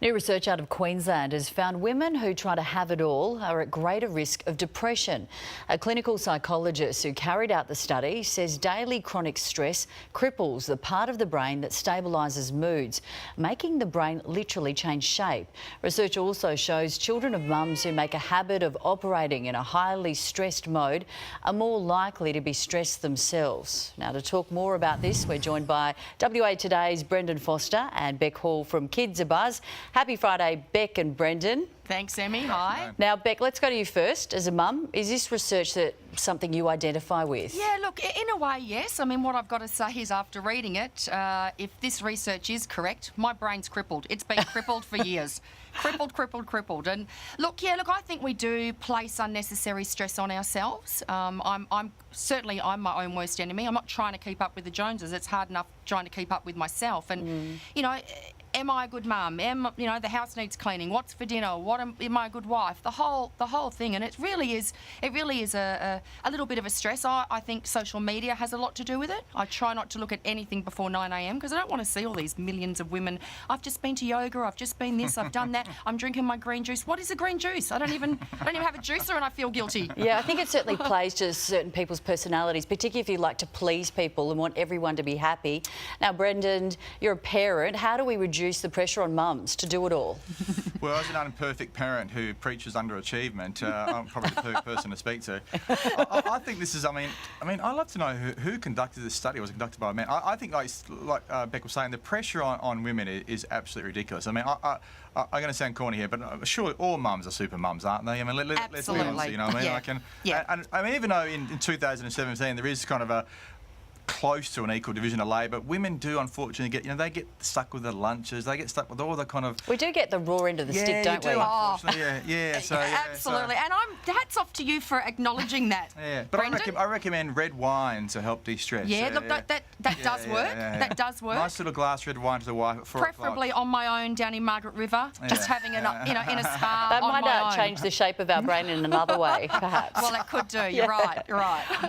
New research out of Queensland has found women who try to have it all are at greater risk of depression. A clinical psychologist who carried out the study says daily chronic stress cripples the part of the brain that stabilises moods, making the brain literally change shape. Research also shows children of mums who make a habit of operating in a highly stressed mode are more likely to be stressed themselves. Now, to talk more about this, we're joined by WA Today's Brendan Foster and Beck Hall from Kidzabuzz. Happy Friday, Beck and Brendan. Thanks, Emmy. Hi. Now, Beck, let's go to you first. As a mum, is this research something you identify with? Yeah, look, in a way, yes. I mean, what I've got to say is after reading it, if this research is correct, my brain's crippled. It's been crippled for years. Crippled. And look, I think we do place unnecessary stress on ourselves. I'm my own worst enemy. I'm not trying to keep up with the Joneses. It's hard enough trying to keep up with myself. And, you know, am I a good mum? The house needs cleaning. What's for dinner? Am I a good wife? The whole thing, and it really is a little bit of a stress. I think social media has a lot to do with it. I try not to look at anything before 9 a.m. because I don't want to see all these millions of women. I've just been to yoga. I've just been this. I've done that. I'm drinking my green juice. What is a green juice? I don't even have a juicer, and I feel guilty. Yeah, I think it certainly plays to certain people's personalities, particularly if you like to please people and want everyone to be happy. Now, Brendan, you're a parent. How do we reduce the pressure on mums to do it all? Well, as an imperfect parent who preaches underachievement, I'm probably the perfect person to speak to. I think this is, I mean, I'd love to know who conducted this study. Was it conducted by a man? I think, like Beck was saying, the pressure on women is absolutely ridiculous. I mean, I'm going to sound corny here, but surely all mums are super mums, aren't they? I mean, let's be honest, you know what I mean? And I mean, even though in 2017 there is kind of a close to an equal division of labour, women do unfortunately get, they get stuck with the lunches, they get stuck with all the kind of... We do get the raw end of the stick, don't we? Unfortunately, absolutely. And hats off to you for acknowledging that. Yeah, but I recommend red wine to help de-stress. Yeah, look, that does work. That does work. Nice little glass red wine to the wife at 4 o'clock. Preferably on my own down in Margaret River, just having in a spa. That might change the shape of our brain in another way, perhaps. Well, it could do. You're right.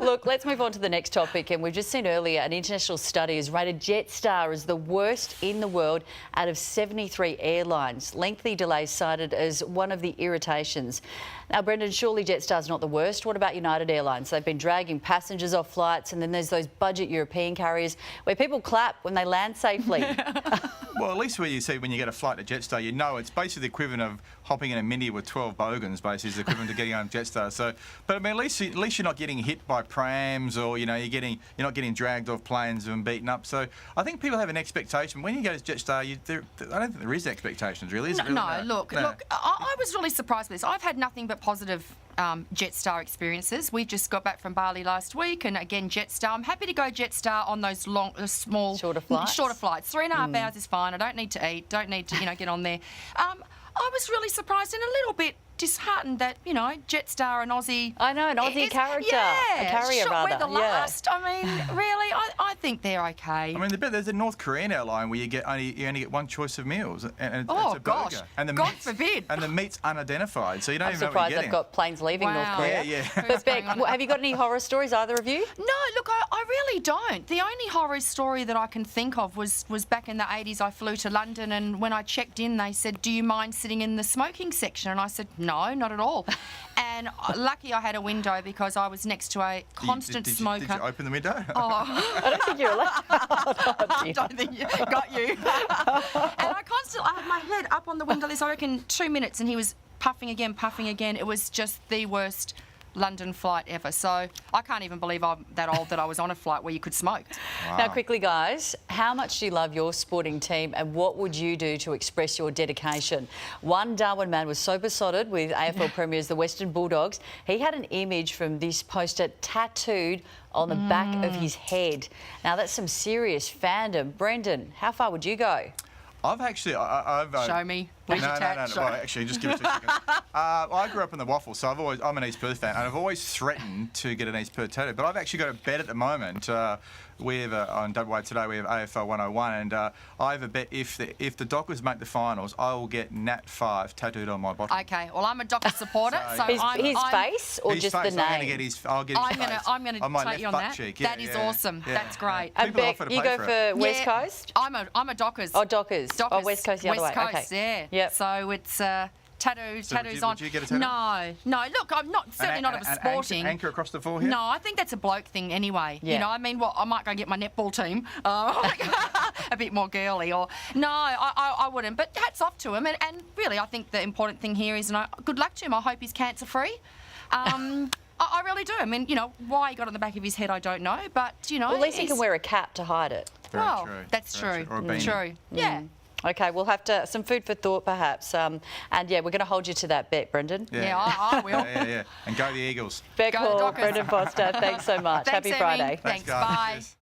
Look, let's move on to the next topic, and we've just seen earlier an international study has rated Jetstar as the worst in the world out of 73 airlines. Lengthy delays cited as one of the irritations. Now, Brendan, surely Jetstar's not the worst. What about United Airlines? They've been dragging passengers off flights, and then there's those budget European carriers where people clap when they land safely. Well, at least when you get a flight to Jetstar, you know it's basically the equivalent of hopping in a Mini with 12 bogans, basically, is the equivalent to getting on Jetstar. So, but I mean, at least you're not getting hit by prams, or you're not getting dragged off planes and beaten up. So I think people have an expectation when you go to Jetstar. I don't think there is expectations really. Is it really? No. Look, I was really surprised with this. I've had nothing but positive Jetstar experiences. We just got back from Bali last week, and again Jetstar. I'm happy to go Jetstar on those small, shorter flights. 3.5 hours is fine. I don't need to eat. Don't need to get on there. I was really surprised and a little bit disheartened that, Jetstar and Aussie... I know, an Aussie character. A carrier, rather. We're the last. I mean, really, I think they're okay. I mean, there's a North Korean airline where you only get one choice of meals, and it's a burger. And God forbid. And the meat's unidentified, so you don't even know what surprised you're getting. they've got planes leaving North Korea. Yeah. But Beck, have you got any horror stories, either of you? No, look, I really don't. The only horror story that I can think of was back in the 80s. I flew to London, and when I checked in, they said, "Do you mind sitting in the smoking section?" And I said, "No, not at all." And lucky I had a window because I was next to a constant smoker. Did you open the window? I don't think you're allowed. I don't think you got you. And I had my head up on the window this, I reckon, 2 minutes, and he was puffing again. It was just the worst London flight ever. So I can't even believe I'm that old that I was on a flight where you could smoke. Wow. Now, quickly, guys, how much do you love your sporting team, and what would you do to express your dedication? One Darwin man was so besotted with AFL premiers, the Western Bulldogs, he had an image from this poster tattooed on the back of his head. Now, that's some serious fandom. Brendan, how far would you go? I've actually... Show me. Where's your tat? No. Well, actually, just give us 2 seconds. I grew up in the Waffle, so I'm an East Perth fan, and I've always threatened to get an East Perth tattoo. But I've actually got a bet at the moment. We have on WA Today, we have AFL 101, and I have a bet if the Dockers make the finals, I will get Nat 5 tattooed on my bottom. Okay, well, I'm a Dockers supporter, so his face or his just face, the name? I'll get his face. I'm going to take you on that. Cheek. That is awesome. Yeah. That's great. And Beck, you go for West Coast? I'm a Dockers. Oh, Dockers. Dockers. Oh, West Coast the other way. West Coast, okay. Yep. So it's tattoos would on. would you get a tattoo? No. Look, I'm certainly not a sporting. Anchor across the forehead? No, I think that's a bloke thing anyway. Yeah. You know, I mean, I might go get my netball team, a bit more girly, or no, I wouldn't. But hats off to him, and really, I think the important thing here is, good luck to him. I hope he's cancer free. I really do. I mean, why he got on the back of his head, I don't know, but Well, at least he can wear a cap to hide it. Very well, true. that's Very true. Or a beanie. True. Yeah. Okay, we'll have to some food for thought perhaps. And yeah, we're going to hold you to that bet, Brendan. Yeah, I will. Yeah. And go the Eagles. Bet Go the call, Dockers. Brendan Foster. Thanks so much. Thanks, Happy Emmy. Friday. Thanks. guys. Bye. Cheers.